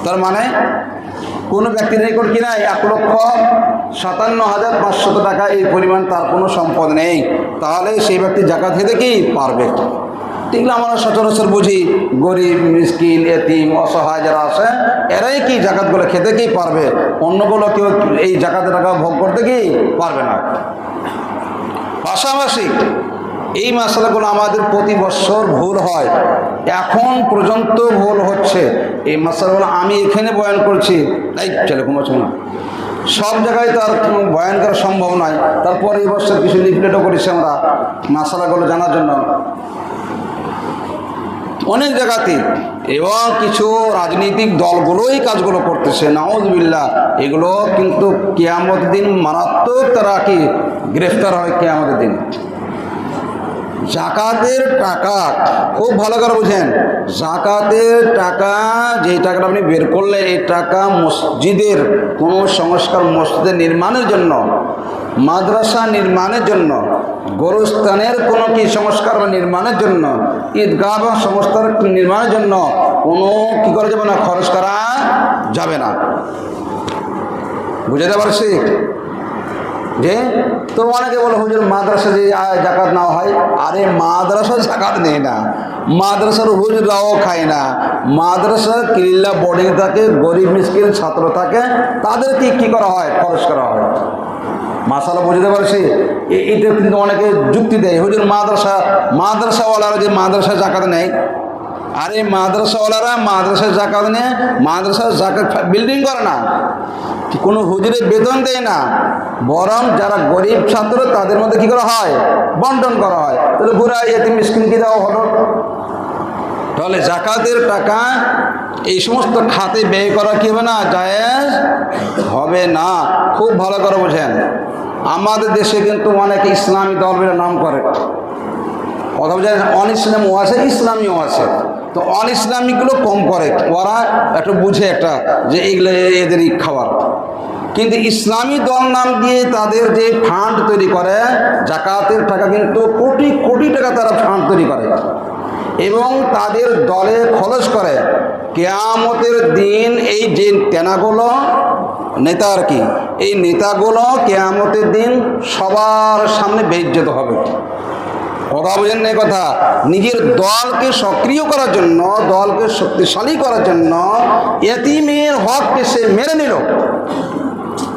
তার মানে কোনো ব্যক্তির রেকর্ড কিনা 1,57,500 টাকা এই পরিমাণ তার কোনো সম্পদ নেই, তাহলে সেই ব্যক্তি জাকাত খেতে কি পারবে। এগুলো আমরা সচরাচর বুঝি, গরিব, মিসকিন, এতিম, অসহায় যারা আছে এরাই কি জাকাতগুলো খেতে কি পারবে, অন্যগুলো কেউ এই জাকাতের টাকা ভোগ করতে কি পারবে না। পাশাপাশি এই মশলাগুলো আমাদের প্রতি বছর ভুল হয়, এখন পর্যন্ত ভুল হচ্ছে। এই মশলাগুলো আমি এখানে বয়ান করছি, এই চলে ঘুমাচ্ছ না, সব জায়গায় তো আর বয়ান করা সম্ভব নয়। তারপর এই বছর কিছু লিফলেটও করেছি আমরা মশলাগুলো জানার জন্য অনেক জায়গাতে, এবং কিছু রাজনৈতিক দলগুলোই কাজগুলো করতেছে, নাউযুবিল্লাহ। এগুলো কিন্তু কিয়ামতের দিন মারাত্মক তারা কি গ্রেফতার হয় কিয়ামতের দিন। জাকাতের টাকা খুব ভালো করে বুঝেন, জাকাতের টাকা যে টাকাটা আপনি বের করলেন, এই টাকা মসজিদের কোনো সংস্কার, মসজিদের নির্মাণের জন্য, মাদ্রাসা নির্মাণের জন্য, গোরস্থানের কোনো কি সংস্কার বা নির্মাণের জন্য, ঈদগাহ বা সংস্কার নির্মাণের জন্য কোনো কী করা যাবে না, খরচ করা যাবে না। বুঝাতে পারছি? যে তো অনেকে বলে হুজুর মাদ্রাসা যে জাকাত নেওয়া হয়, আরে মাদ্রাসা জাকাত নেয় না, মাদ্রাসার হুজুরাও খায় না, মাদ্রাসার কিল্লা বোর্ডিং থাকে, গরিব মিসকিন ছাত্র থাকে, তাদেরকে কী করা হয়, খরচ করা হয়। মাসালা বুঝতে পারছি? এইটা কিন্তু অনেকে যুক্তি দেয়, হুজুর মাদ্রাসাওয়ালারা যে মাদ্রাসা জাকাত নেয়, আরে মাদ্রাসাওয়ালারা মাদ্রাসার জাকাত নিয়ে মাদ্রাসার জাকাত বিল্ডিং করে না, কোনো হুজুরের বেতন দেয় না, বরং যারা গরিব ছাত্র তাদের মধ্যে কী করা হয়, বন্টন করা হয়। তাহলে ঘুরা এতিম মিসকিনকে দেওয়া হলো। তাহলে জাকাতের টাকা এই সমস্ত খাতে ব্যয় করা কি হবে না, জায়েজ হবে না। খুব ভালো করে বোঝেন, আমাদের দেশে কিন্তু অনেক ইসলামী দলের নাম করে, কথা বোঝেন, অন ইসলামও আছে, ইসলামীও আছে। তো অন ইসলামিকগুলো কম করে, ওরা একটু বুঝে একটা যে এগুলো এদেরই খাবার, কিন্তু ইসলামী দল নাম দিয়ে তাদের যে ফান্ড তৈরি করে, জাকাতের টাকা কিন্তু কোটি কোটি টাকা তারা ফান্ড তৈরি করে এবং তাদের দলে খরচ করে। কিয়ামতের দিন এই যে নেতাগুলো, নেতা আর কি, এই নেতাগুলো কিয়ামতের দিন সবার সামনে বেইজ্জত হবে। কথা বোঝেন না কথা, নিজের দলকে সক্রিয় করার জন্য, দলকে শক্তিশালী করার জন্য এতিমের হককে সে মেরে নিল,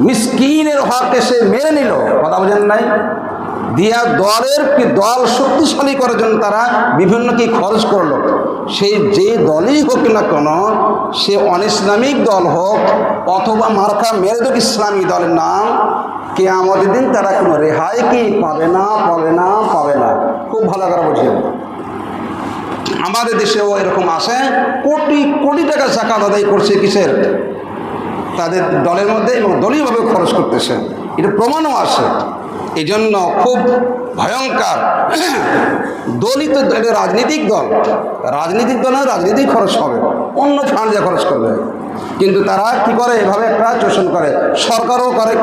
মিসকিনের হক এসে মেরে নিল, কথা বোঝেন নাই, দিয়া দল শক্তিশালী করার জন্য তারা বিভিন্ন কি খরচ করলো। সেই যে দলই হোক না কেন, সে অনিসলামিক দল হোক অথবা মার্কা মেরে হোক ইসলামী দলের নাম, কিয়ামতের দিন তারা কোনো রেহাই কি পাবে না, পাবে না, পাবে না। খুব ভালো করে বুঝিয়ে, আমাদের দেশেও এরকম আছে, কোটি কোটি টাকা যাকাত আদায় করছে কিসের, তাদের দলের মধ্যে, এবং দলীয়ভাবে খরচ করতেছে, এটা প্রমাণও আছে। এই জন্য খুব ভয়ঙ্কর দলিত, এটা রাজনৈতিক দল, রাজনৈতিক দল রাজনীতিক খরচ হবে, অন্য ফান্ড দিয়ে খরচ করবে। কিন্তু তারা কি করে, এভাবে একটা শোষণ করে, সরকারও করে,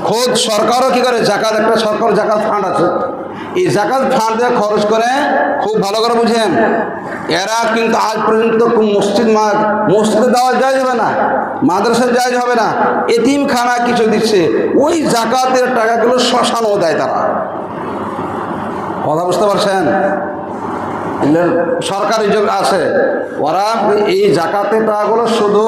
খোদ সরকারও কি করে, জাকাত একটা সরকার জাকাত ফান্ড আছে, এই জাকাত ফান্ড দিয়ে খরচ করে। খুব ভালো করে বুঝেন, এরা কিন্তু আজ পর্যন্ত মসজিদে দেওয়া যায় যাবে না, মাদ্রাসায় যায় হবে না, এতিমখানা কিছু দিচ্ছে, ওই জাকাতের টাকাগুলো শ্মশানও দেয় তারা, কথা বুঝতে পারছেন? সরকারি যোগ আছে, ওরা এই জাকাতের টাকাগুলো শুধু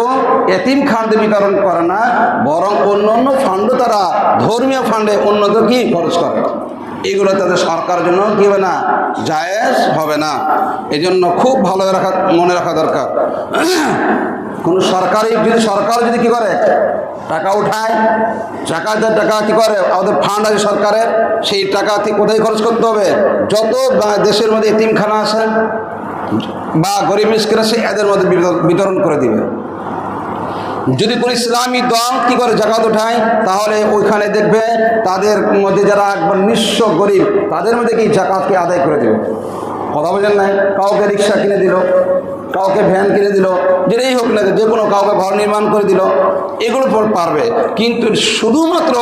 এতিমখানাতে বিতরণ করে না, বরং অন্য অন্য ফান্ডও তারা, ধর্মীয় ফান্ডে অন্যদের কি খরচ করে। এগুলো তাদের সরকারের জন্য কি হবে না, জায়েজ হবে না। এই জন্য খুব ভালো মনে রাখা দরকার। কোনো সরকার যদি কি করে, টাকা উঠায়, জাকাতের টাকা কি করে, আমাদের ফান্ড আছে সরকারের, সেই টাকা কোথায় খরচ করতে হবে, যত দেশের মধ্যে এতিমখানা আছে বা গরিব মিসকিন আছে এদের মধ্যে বিতরণ করে দিবে। যদি কোনো ইসলামী দল কি করে জাকাত উঠায়, তাহলে ওইখানে দেখবে তাদের মধ্যে যারা একবার নিঃস্ব গরিব, তাদের মধ্যে কি জাকাতকে আদায় করে দেবে, কথা বোঝেন নাই? কাউকে রিক্সা কিনে দিল, কাউকে ভ্যান কিনে দিল, যেটাই হোক না, যে কোনো কাউকে ঘর নির্মাণ করে দিল, এগুলো পারবে। কিন্তু শুধুমাত্র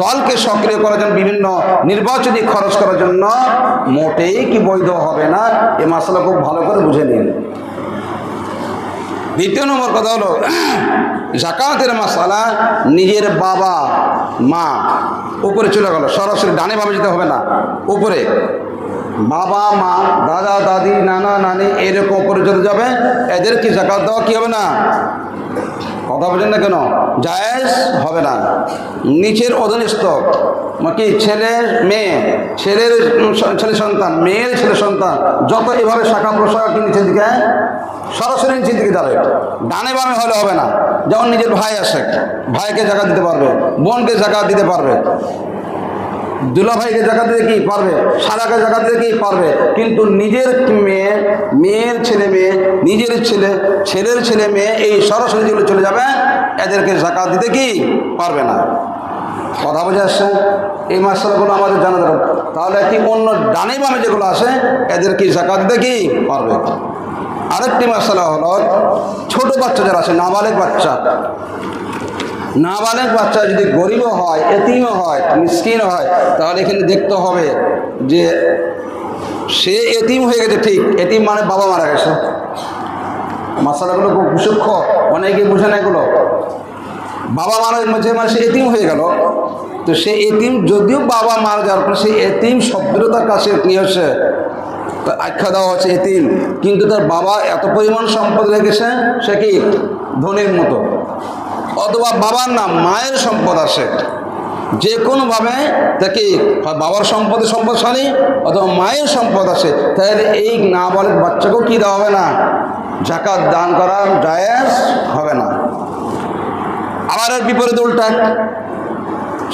দলকে সক্রিয় করার জন্য, বিভিন্ন নির্বাচনী খরচ করার জন্য মোটেই কি বৈধ হবে না। এ মাসলা খুব ভালো করে বুঝে নিন। দ্বিতীয় নম্বর কথা হলো, জাকাতের মাসালা নিজের বাবা মা উপরে চলে গেল, সরাসরি ডানে ভাবে যেতে হবে না, উপরে বাবা মা দাদা দাদি নানা নানি এরকম উপরে চলে যাবে, এদেরকে জাকাত দেওয়া কি হবে না, কথা বলেন না কেন, জায়েজ হবে না। নিচের অধীনস্থ কি ছেলে মেয়ে, ছেলে সন্তান, মেয়ের ছেলে সন্তান, যত এভাবে শাখা প্রশাখা কি নিচের দিকে, সরাসরি নিচের দিকে দাঁড়াবে, ডানে বামে হলে হবে না। যেমন নিজের ভাই আসে, ভাইকে জাকাত দিতে পারবে, বোনকে জাকাত দিতে পারবে, দুলা ভাইকে জাকাত দিতে কি পারবে, সারাকে জাকাত দিতে কি পারবে, কিন্তু নিজের মেয়ে, মেয়ের ছেলে মেয়ে, নিজের ছেলে, ছেলের ছেলে মেয়ে, এই সরাসরি যেগুলো চলে যাবে, এদেরকে জাকাত দিতে কি পারবে না। কথা বোঝা আসছে? এই মাসালাগুলো আমাদের জানা দরকার। তাহলে কি অন্য ডানে বামে যেগুলো আসে, এদেরকে জাকাত দিতে কি পারবে। আরেকটি মাসালা হলো, ছোট বাচ্চা যারা আছে, নাবালেগ বাচ্চা, নাবালেগ বাচ্চা যদি গরিবও হয়, এতিমও হয়, মিসকিনও হয়, তাহলে এখানে দেখতে হবে যে সে এতিম হয়ে গেছে, ঠিক, এতিম মানে বাবা মারা গেছে। মাসালাগুলো খুব সূক্ষ্ম, অনেকে বুঝে না এগুলো। বাবা মারা যে মানে সে এতিম হয়ে গেল, তো সে এতিম, যদিও বাবা মারা যাওয়ার পর সে এতিম শব্দটা তার কাছে নিয়ে হচ্ছে, আখ্যা দেওয়া হচ্ছে এতিম, কিন্তু তার বাবা এত পরিমাণ সম্পদ রেখেছে, সে কি ধনীর মতো, অথবা বাবার নাম মায়ের সম্পদ আসে, যে কোনোভাবে তাকে বাবার সম্পদে সম্পদশালী অথবা মায়ের সম্পদ আসে, তাহলে এই নাবালেগ বাচ্চাকেও কি দেওয়া হবে না, জাকাত দান করা জায়েজ হবে না। আবার এর বিপরীত উল্টা,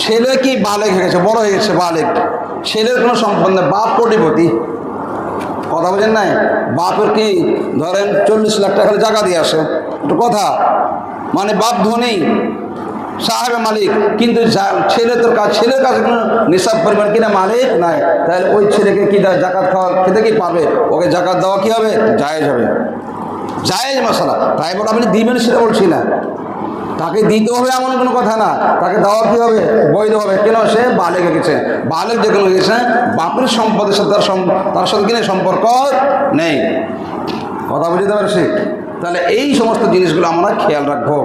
ছেলে কি বালেগ হয়ে গেছে, বড় হয়ে গেছে, বালেগ, ছেলের কোনো সম্পদ নেই, বাপ কোটিপতি, কথা বোঝেন নাই, বাপের কি ধরেন 40 লাখ টাকা জায়গা দিয়ে আসে, একটু কথা, মানে বাপ ধনী সাহেব মালিক, কিন্তু ছেলে তোর কাছে, ছেলের কাছে কোনো নিসাব পরিমাণ কিনা মালিক নাই, তাহলে ওই ছেলেকে কি জাকাত খাওয়া খেতে কি পারবে, ওকে জাকাত দেওয়া কি হবে, জায়েজ হবে, জায়েজ মাসালা। তাই বলে আপনি দিবেন সেটা বলছি না, তাকে দিতে হবে এমন কোনো কথা না, তাকে দেওয়া কি হবে, বৈধ হবে। কেন, সে বালেগ গেছে, বালেগ যে কোনো গেছে, বাপের সম্পদের সাথে তার সাথে কিনে সম্পর্ক নেই, কথা বুঝতে পারছি? তাহলে এই সমস্ত জিনিসগুলো আমরা খেয়াল রাখবো।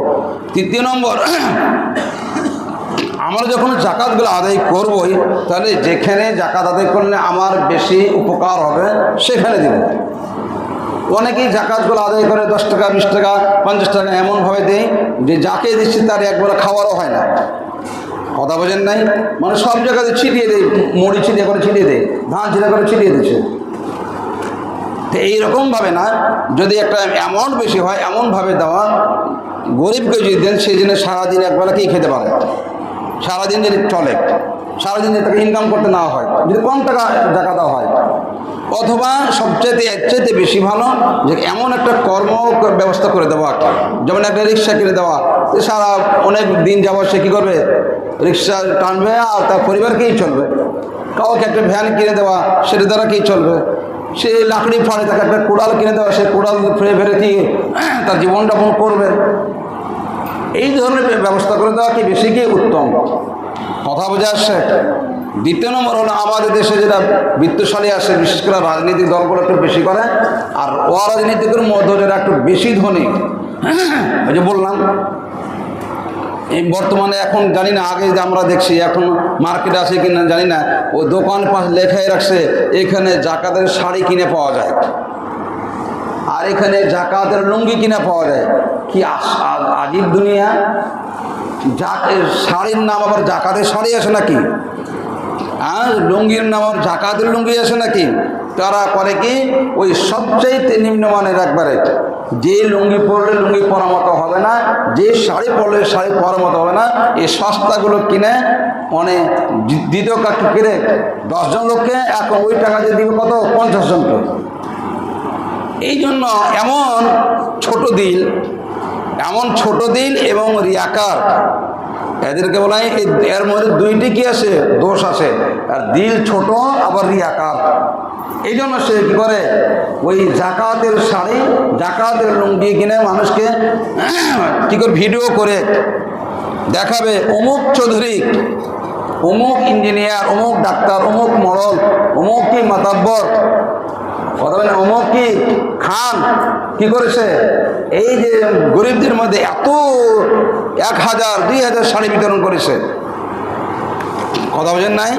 তৃতীয় নম্বর, আমরা যখন জাকাতগুলো আদায় করবই, তাহলে যেখানে জাকাত আদায় করলে আমার বেশি উপকার হবে সেখানে দিব। অনেকেই জাকাতগুলো আদায় করে 10 টাকা 20 টাকা 50 টাকা এমনভাবে দেয় যে যাকে দিচ্ছে তার একবার খাওয়ারও হয় না। কথা বোঝেন নাই? মানে সব জায়গাতে ছিটিয়ে দেয়, মুড়ি ছিটিয়ে করে ছিটিয়ে দেয়, ধান ছিটিয়ে করে ছিটিয়ে দিচ্ছে। তো এইরকমভাবে না, যদি একটা অ্যামাউন্ট বেশি হয় এমনভাবে দেওয়া, গরিবকে যদি দেন সেই জন্য সারাদিন একবেলা কি খেতে পারে, সারাদিন যদি চলে, সারাদিন যদি তাকে ইনকাম করতে না হয়, যদি কম টাকা টাকা দেওয়া হয়। অথবা সবচেয়ে এর চাইতে বেশি ভালো যে এমন একটা কর্ম ব্যবস্থা করে দেওয়া, যেমন একটা রিক্সা কিনে দেওয়া, সারা অনেক দিন যাওয়া সে কী করবে, রিক্সা টানবে আর তার পরিবারকেই চলবে। কাউকে একটা ভ্যান কিনে দেওয়া, সেটা দ্বারা কী চলবে। সে লাকড়ি ফাড়ে, তাকে একটা কুড়াল কিনে দেওয়া, সে কুড়াল ফেরে ফেরে কি তার জীবনযাপন করবে। এই ধরনের ব্যবস্থা করে দেওয়া কি বেশি কি উত্তম। কথা বোঝা আসছে? দ্বিতীয় নম্বর হলো আমাদের দেশে যেটা বিত্তশালী আসে, বিশেষ করে রাজনৈতিক দলগুলো একটু বেশি করে, আর অরাজনৈতিকের মধ্যে যারা একটু বেশি ধনী, ওই যে বললাম এই বর্তমানে এখন জানি না, আগে যে আমরা দেখছি এখন মার্কেটে আছে কিনা জানি না, ও দোকান পাশ লেখাই রাখছে এখানে জাকাতের শাড়ি কিনে পাওয়া যায়, আর এখানে জাকাতের লুঙ্গি কিনে পাওয়া যায়। কি আজীব দুনিয়া! শাড়ির নাম আবার জাকাতের শাড়ি আসে নাকি? আর লুঙ্গির নাম আবার জাকাতের লুঙ্গি আসে নাকি? তারা করে কি, ওই সবচাইতে নিম্নমানের একবারে, যে লুঙ্গি পরলে লুঙ্গি পরার মতো হবে না, যে শাড়ি পরলে শাড়ি পরার মতো হবে না, এই সস্তাগুলো কিনে অনেক দ্বিতীয় কাকে কিনে 10 জন লোককে এখন ওই টাকা দিয়ে দিবে কত, 50 জনকে। এই জন্য এমন ছোট দিল এবং রিয়াকার, এদেরকে বলা হয় এর মধ্যে দুইটি কি আছে, দোষ আছে। আর দিল ছোট আবার রিয়াকার। এই জন্য সে কী করে, ওই জাকাতের শাড়ি জাকাতের লুঙ্গি কিনে মানুষকে কী করে ভিডিও করে দেখাবে, অমুক চৌধুরী, অমুক ইঞ্জিনিয়ার, অমুক ডাক্তার, অমুক মডল, অমুক কি মাতাব্বর, কথা বলেন অমুক কি খান কি করেছে, এই যে গরিবদের মধ্যে এত 1000 2000 শাড়ি বিতরণ করেছে। কথা বোঝেন নাই?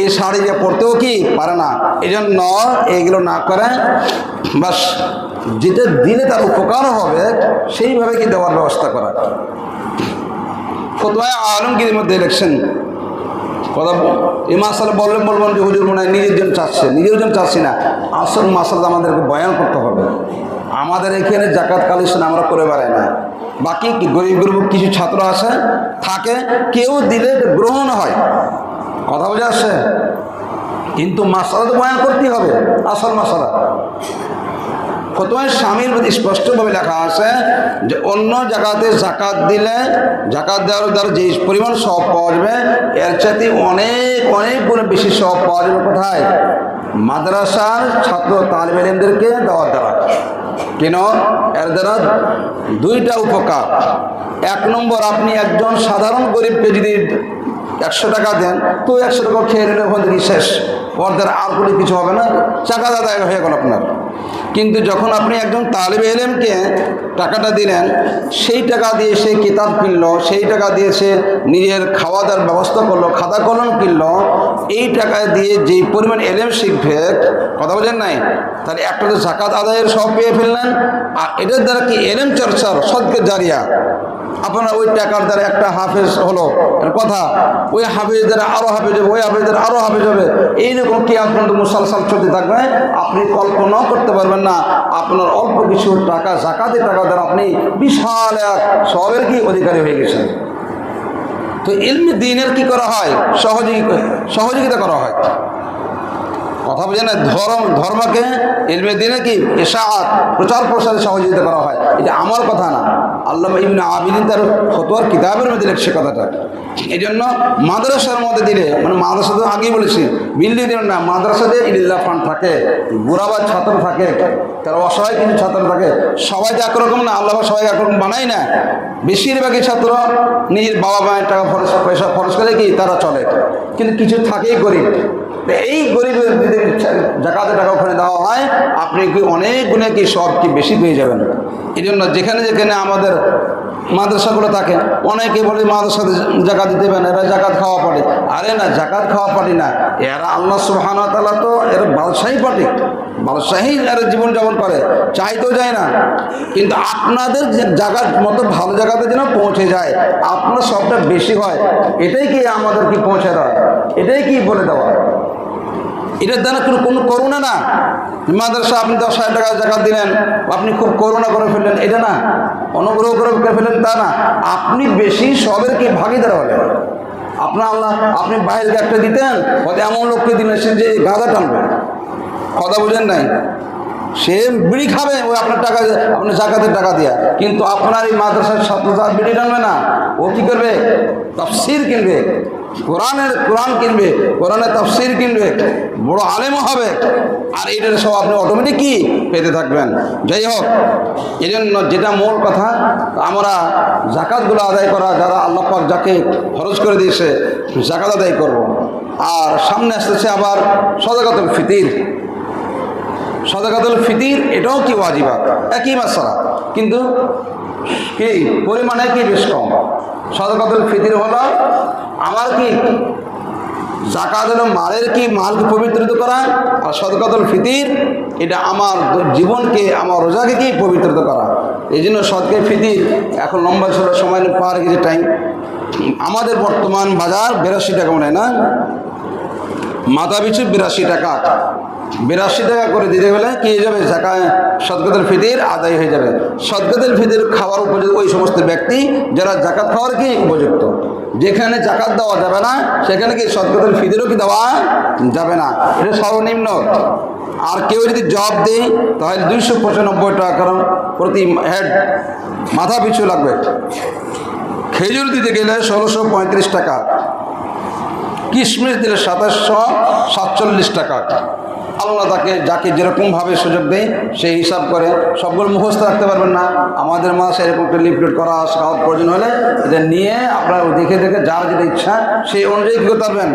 এই শাড়ি যে পরতেও কি পারে না। এই জন্য এইগুলো না করে বাস যেটা দিলে তার উপকার হবে সেইভাবে কি দেওয়ার ব্যবস্থা করা। ফতোয়া আলমগীরের মধ্যে ইলেকশন কথা এই মাসালা বলবেন যে হুজুর মনে হয় নিজের জন্য চাচ্ছে, নিজের জন্য চাচ্ছি না, আসল মাসালা আমাদেরকে বয়ান করতে হবে। আমাদের এখানে জাকাত কালেকশন আমরা করে বেড়াই না, বাকি গরিব কিছু ছাত্র আছে থাকে, কেউ দিলে গ্রহণ হয়। কথা বোঝা আসছে? কিন্তু মাসালা তো বয়ান করতেই হবে, আসল মাসালা। ফতোয়ায় স্বামীর প্রতি স্পষ্টভাবে লেখা আছে যে অন্য জায়গাতে জাকাত দিলে, জাকাত দেওয়ার দ্বারা যে পরিমাণ সওয়াব পাওয়া যাবে এর চাইতে অনেক গুণ বেশি সওয়াব পাওয়া যাবে কোথায়? মাদ্রাসার ছাত্র তালিবে ইলমদেরকে দেওয়ার দ্বারা। কেন? এর দ্বারা দুইটা উপকার। 1 নম্বর, আপনি একজন সাধারণ গরিবকে যদি 100 টাকা দেন, তো 100 টাকা খেয়ে নিলে ওখান থেকে শেষ, ওর দ্বারা আর কোনো কিছু হবে না, জাকাত আদায় হয়ে গেল আপনার। কিন্তু যখন আপনি একজন তালিবে ইলমকে টাকাটা দিলেন, সেই টাকা দিয়ে সে কিতাব কিনলো, সেই টাকা দিয়ে সে নিজের খাওয়া দাওয়ার ব্যবস্থা করলো, খাতা কলম কিনলো, এই টাকা দিয়ে যেই পরিমাণ ইলম শিখবে, কথা বলেন নাই, তাহলে একটা তো জাকাত আদায়ের সব পেয়ে ফেললেন, আর এটার দ্বারা কি ইলম চর্চার সদকা জারিয়া। আপনার ওই টাকার দ্বারা একটা হাফেজ হলো, এর কথা, ওই হাফেজ দ্বারা আরও হাফেজ হবে, ওই হাফেজ দ্বারা আরও হাফেজ হবে, এইরকম কি আপনার মুসালসাল চলতে থাকবে, আপনি কল্পনাও করতে পারবেন না। আপনার অল্প কিছু টাকা জাকাতের টাকা দ্বারা আপনি বিশাল এক সবের কি অধিকারী হয়ে গেছেন। তো ইলমে দ্বীনের কি করা হয়, সহযোগিতা করা হয়। কথা বোঝে না? ধর্মকে ইলমে দ্বীনে কি ইশাআত প্রচার প্রসারে সহযোগিতা করা হয়। এটা আমার কথা না, আল্লামা ইবনে আবিদিন তার ফতোয়ার কিতাবের মধ্যে লিখছে কথাটা। এই জন্য মাদ্রাসার মধ্যে দিলে, মানে মাদ্রাসা তো আগেই বলেছি, বিল্ডিং না, মাদ্রাসাতে ইল্লাহ ফান্ড থাকে, বুড়াবার ছাত্র থাকে, তারা অসহায় কিছু ছাত্র থাকে। সবাই তো একরকম না, আল্লাহ সবাই একরকম বানাই না। বেশিরভাগই ছাত্র নিজের বাবা মায়ের টাকা পয়সা খরচ করে কি তারা চলে, কিন্তু কিছু থাকেই গরিব। এই গরিবের যদি জাকাতের টাকা ওখানে দেওয়া হয়, আপনি কি অনেক গুণে কি সব কি বেশি পেয়ে যাবেন। এই জন্য যেখানে যেখানে আমাদের মাদ্রাসাগুলো থাকে, অনেকে বলে মাদ্রাসাতে জাকাত দিতে পারে না, এরা জাকাত খাওয়া পারে। আরে না, জাকাত খাওয়া পারি না, এরা আল্লাহ সুবহানাহু ওয়া তাআলা তো এরা বাদশাহী পার্টি, বাদশাহী এরা জীবনযাপন করে, চাইতেও যায় না। কিন্তু আপনাদের যে জায়গার মতো ভালো জায়গাতে যেন পৌঁছে যায়, আপনার সবটা বেশি হয়, এটাই কি আমাদের কি পৌঁছে দেওয়া, এটাই কি বলে দেওয়া। এটার দ্বারা কোনো করুণা না। মাদ্রাসা আপনি 10,000 টাকা জাকাত দিলেন, আপনি খুব করুণা করে ফেললেন, এটা না। অনুগ্রহ করে ফেললেন তা না, আপনি বেশি সবের কি ভাগিদার হলেন। আপনার আল্লাহ, আপনি বাইরেকে একটা দিতেন, হয়তো এমন লোককে দিলেন সে যে গাঁদা টানবে, কথা বুঝেন নাই, সে বিড়ি খাবে ওই আপনার টাকা, আপনার জাকাতের টাকা দিয়া। কিন্তু আপনার এই মাদ্রাসার ছাত্ররা বিড়ি টানবে না, ও কী করবে, তাফসীর কিনবে, কোরআন কিনবে, কোরআনের তাফসীর কিনবে, বড় আলেমও হবে, আর এটার সব আপনি অটোমেটিক কি পেতে থাকবেন। যাই হোক, এই জন্য যেটা মূল কথা, আমরা জাকাতগুলো আদায় করা, যারা আল্লাহ পাক যাকে খরচ করে দিয়েছে জাকাত আদায় করব। আর সামনে আসতেছে আবার সাদাকাতুল ফিতির। সাদাকাতুল ফিতির এটাও কি ওয়াজিবাত, একই মাসআলা, কিন্তু কি পরিমাণে কি বেশ কম। সাদাকাতুল ফিতির হলো আমার কি জাকাত হলো মালের কি মালকে পবিত্রিত করা, আর সাদাকাতুল ফিতির এটা আমার জীবনকে, আমার রোজাকে কি পবিত্রিত করা। এই জন্য সদকায়ে ফিতির এখন লম্বা সময় পার গেছে টাইম। আমাদের বর্তমান বাজার 82 টাকা মনে হয় না, মাথা পিছু 82 টাকা, 82 টাকা করে দিতে গেলে কি হয়ে যাবে, সাদাকাতুল ফিতির আদায় হয়ে যাবে। সাদাকাতুল ফিতির খাওয়ার উপযুক্ত ওই সমস্ত ব্যক্তি যারা জাকাত খাওয়ার কি উপযুক্ত। যেখানে জাকাত দেওয়া যাবে না সেখানে কি সাদাকাতুল ফিতিরও কি দেওয়া যাবে না, এটা সর্বনিম্ন। আর কেউ যদি জব দেয় তাহলে 295 টাকা, কারণ প্রতি হেড মাথা পিছু লাগবে। খেজুর দিতে গেলে 1635 টাকা, কিশমিশ দিলে 2747 টাকা। আল্লাহ তাকে যাকে যেরকমভাবে সুযোগ দেয় সেই হিসাব করে, সবগুলো মুখস্থ রাখতে পারবেন না। আমাদের মাসে এরকম একটা লিফলেট করা কাগজ প্রয়োজন হলে এটা নিয়ে আপনারা দেখে দেখে যার যেটা ইচ্ছা সেই অনুযায়ী কী করতে পারবেন,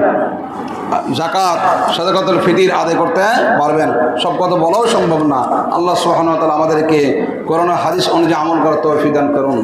জাকাত সাদাকাতুল ফিতির আদায় করতে পারবেন। সব কথা বলাও সম্ভব না। আল্লাহ সুবহানাহু ওয়া তাআলা আমাদেরকে কোরআন হাদিস অনুযায়ী আমল করার তৌফিক দান করুন।